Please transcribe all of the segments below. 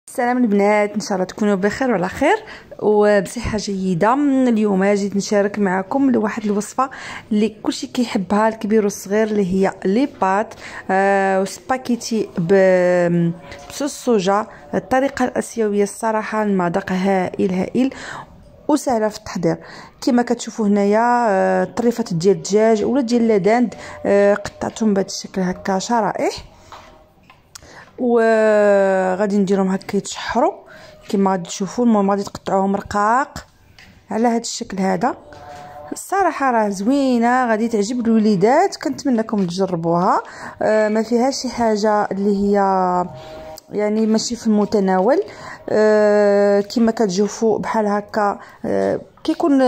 السلام البنات، ان شاء الله تكونوا بخير وعلى خير وبصحه جيده. اليوم جيت نشارك معكم لواحد الوصفه اللي كلشي كيحبها، الكبير والصغير، اللي هي لي بات وسباكيتي بصوص الصوجا. الطريقه الاسيويه الصراحه المذاق هائل وسهله في التحضير. كما كتشوفوا هنايا طريفه ديال الدجاج ولا ديال لاذاند، قطعتهم بهذا الشكل هكا شرائح، وغادي نديرهم هكا يتشحروا كما غادي تشوفوا. المهم غادي تقطعوهم رقاق على هذا الشكل هذا. الصراحه راه زوينه، غادي تعجب الوليدات، كنتمنىكم تجربوها. ما فيها شي حاجه اللي هي يعني ماشي في المتناول. كما كتشوفوا بحال هكا كيكون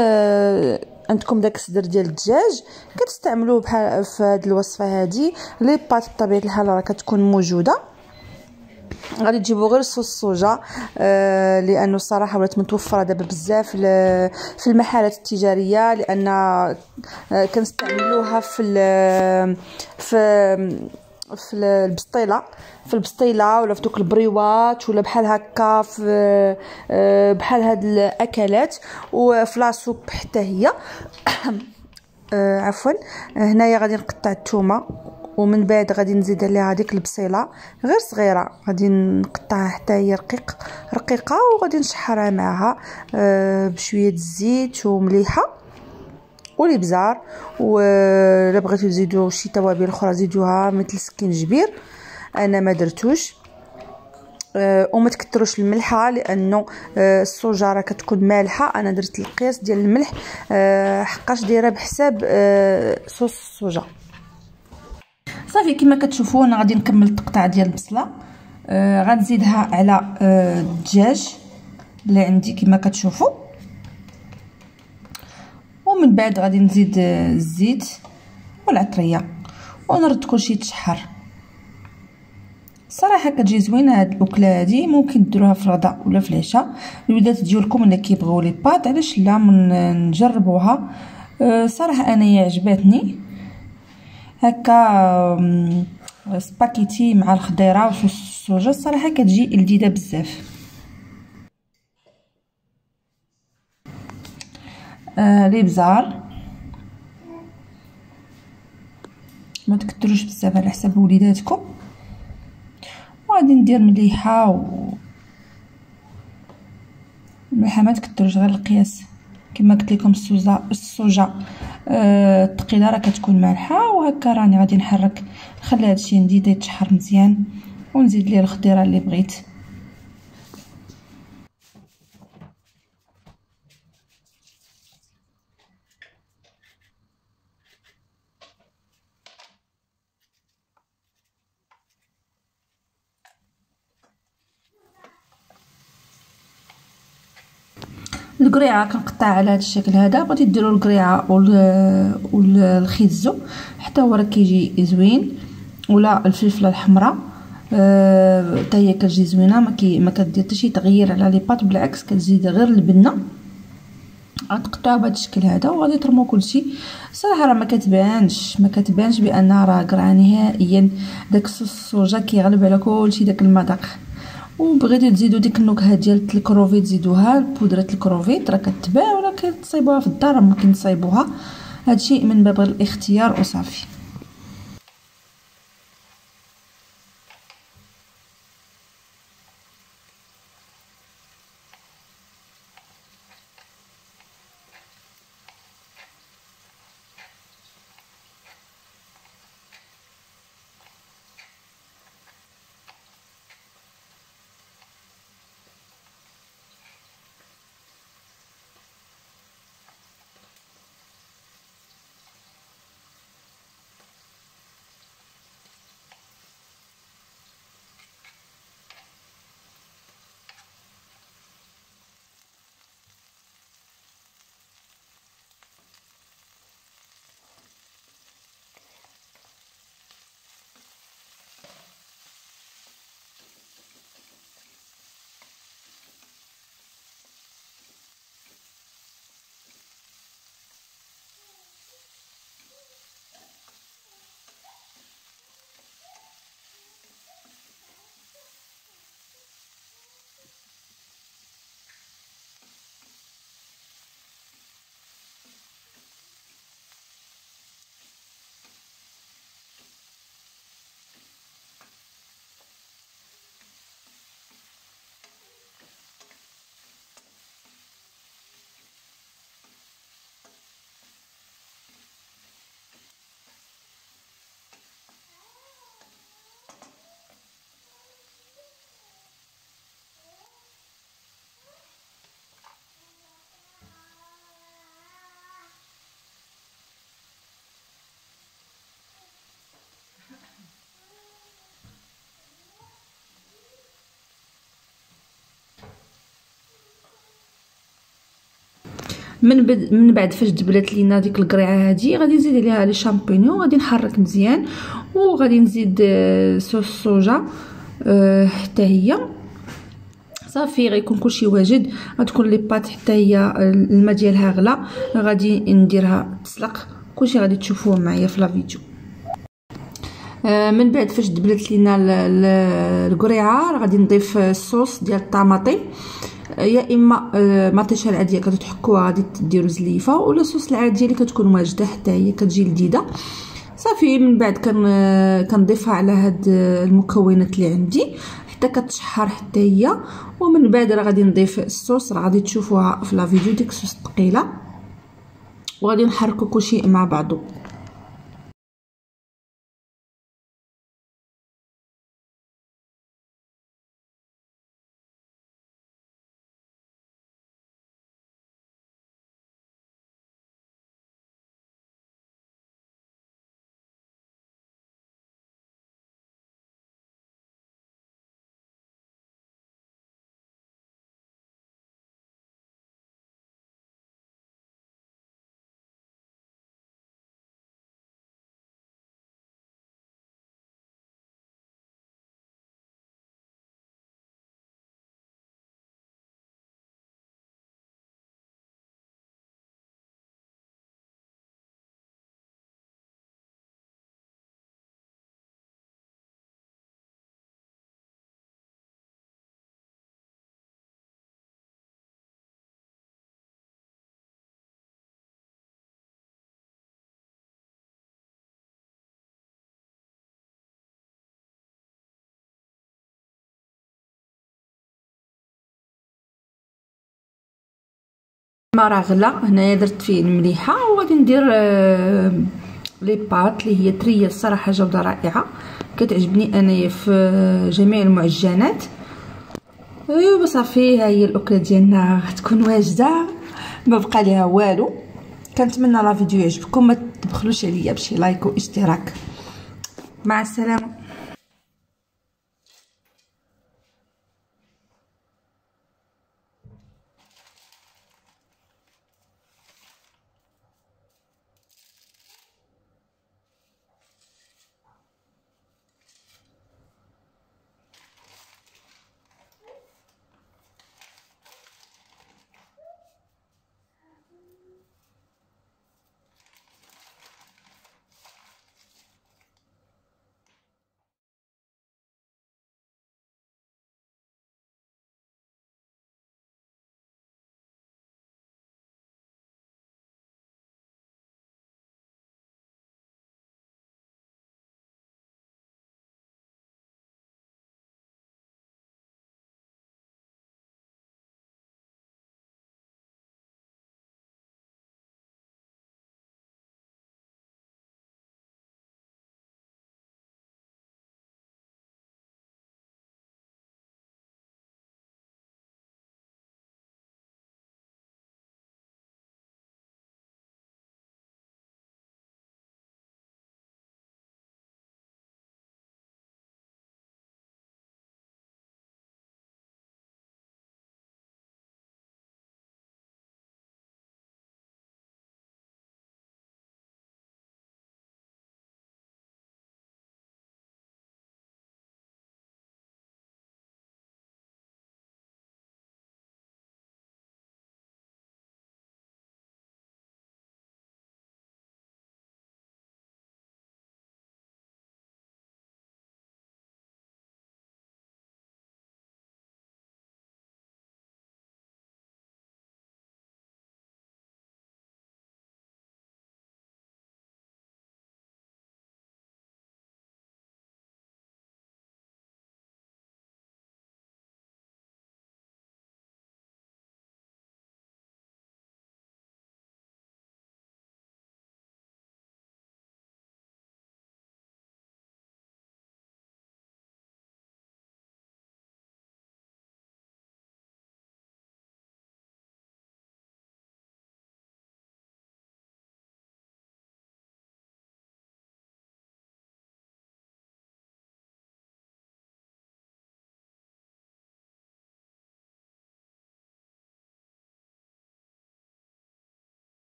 عندكم داك الصدر ديال الدجاج، كتستعملوه بحال في هذه الوصفه هذه. لي بات بطبيعه الحال راه كتكون موجوده. غادي تجيبوا غير صوص الصوجا، لانه الصراحه ولات متوفره دابا بزاف في المحلات التجاريه، لان كنستعملوها في البسطيله، ولا في دوك البريوات، ولا بحال هكا في بحال هاد الاكلات، وفي لاصوب حتى هي. عفوا. هنايا غادي نقطع الثومه، ومن بعد غادي نزيد عليها هذيك البصيله غير صغيره، غادي نقطعها حتى هي رقيقه، وغادي نشحرها معها بشويه الزيت ومليحه والابزار. ولا بغيتو تزيدوا شي توابل اخرى زيدوها، مثل سكينجبير، انا ما درتوش. وما تكثروش الملحه، لانه الصوجا راه كتكون مالحه. انا درت القياس ديال الملح حقاش دايره بحساب صوص الصوجا. صافي كما كتشوفوا انا غادي نكمل التقطيع ديال البصله. غنزيدها على الدجاج اللي عندي كما كتشوفوا، ومن بعد غادي نزيد الزيت والعطريه ونرد كلشي يتشحر. صراحه كتجي زوينه هاد الاكله هادي، ممكن ديروها في الغداء ولا في العشاء. الوليدات ديالكم اللي كيبغيو لي بات، علاش لا نجربوها. صراحه انا عجبتني هكا سباكيتي مع الخضيره وصوص الصوجا، الصراحه كتجي لذيذه بزاف. لي بزار ما تكثروش بزاف على حساب وليداتكم، وغادي ندير مليحه الملحه ما تكثروش، غير القياس. كما قلت لكم الصوجا الثقيله راه كتكون مالحه، وهكا راني غادي نحرك نخلي هادشي نديده يتشحر مزيان، ونزيد ليه الخضيره اللي بغيت. القريعه كنقطع على هذا الشكل هذا. بغيتي ديروا القريعه والخيزو حتى هو راه كيجي زوين، ولا الفلفله الحمراء حتى هي كتجي زوينه. ما كدير حتى شي تغيير على لي بات، بالعكس كتزيد غير البنه. غتقطعوا بهذا الشكل هذا وغادي ترموا كلشي. صراحه راه ما كتبانش بانها راه قرعه نهائيا. داك الصوص الصوجا كيغلب على كلشي داك المذاق. وبغيتو تزيدوا ديك النكهه ديال الكروفيت زيدوها، بودره الكروفيت راه كتباع ولا كتصايبوها في الدار، ممكن تصايبوها. هادشي من باب الاختيار وصافي. من بعد فاش دبلات لينا ديك القريعه هادي غادي نزيد عليها لي شامبينيون، غادي نحرك مزيان وغادي نزيد صوص الصوجا حتى هي صافي. غيكون كلشي واجد، غتكون لي بات حتى هي الماء ديالها غلا، غادي نديرها تسلق. كلشي غادي تشوفوه معايا في لا فيديو. من بعد فاش دبلت لينا القريعه غادي نضيف الصوص ديال الطماطم، يا اما مطيشه العاديه كتحكوها غادي ديروا زليفه، ولا الصوص العاديه اللي كتكون واجده حتى هي كتجي لذيذه صافي. من بعد كنضيفها على هاد المكونات اللي عندي حتى كتشحر حتى هي. ومن بعد راه غادي نضيف الصوص، راه غادي تشوفوها في لا فيديو ديك الصوص الثقيله، وغادي نحركو كلشي مع بعضو. الماء راه غلا، هنايا درت فيه المليحه وغادي ندير لي بات اللي هي تريه. الصراحه جوده رائعه كتعجبني انايا في جميع المعجنات. ايوا صافي، ها هي الاكله ديالنا غتكون واجده ما بقى ليها والو. كنتمنى لا فيديو يعجبكم، ما تبخلوش عليا بشي لايك واشتراك. مع السلامه.